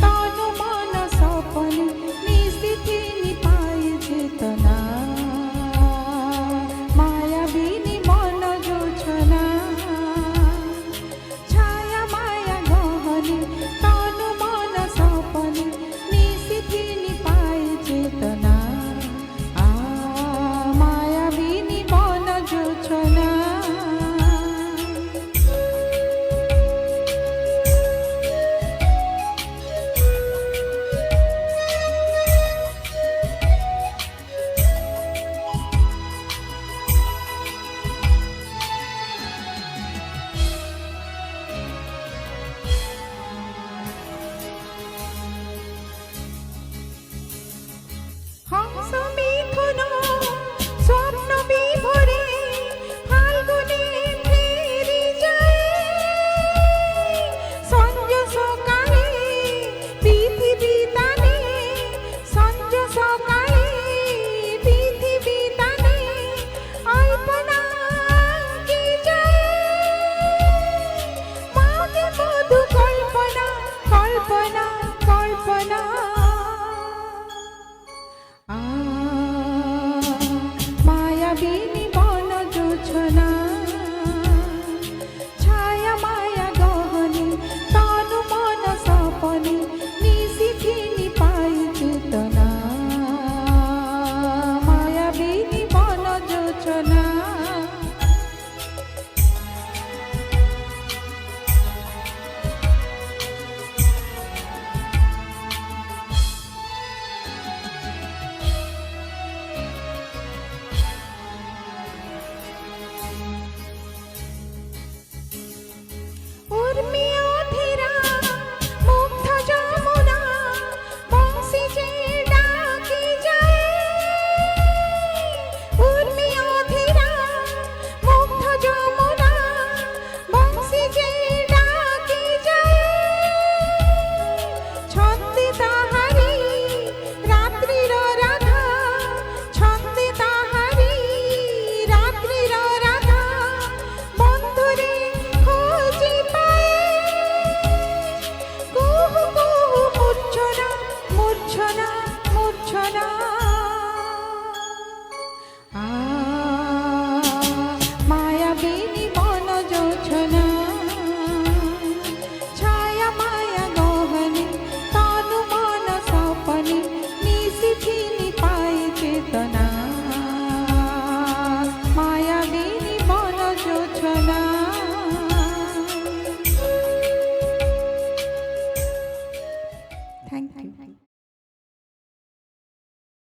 तनु मन सपने निशिथि निपाय चेतना मायाबिनी मन जोछना छाया माया गहने तनु मन सपने निशिथि निपाय चेतना मायाबिनी मन जोछना हंस मिथुन स्वप्न विभोरे फाल्गुने फेरि যায় সঞ্জ সকালে পৃথিবী টানে সঞ্জ সকালে পৃথিবী টানে অল্পনা কি যায় মাঝে মধু কল্পনা কল্পনা কল্পনা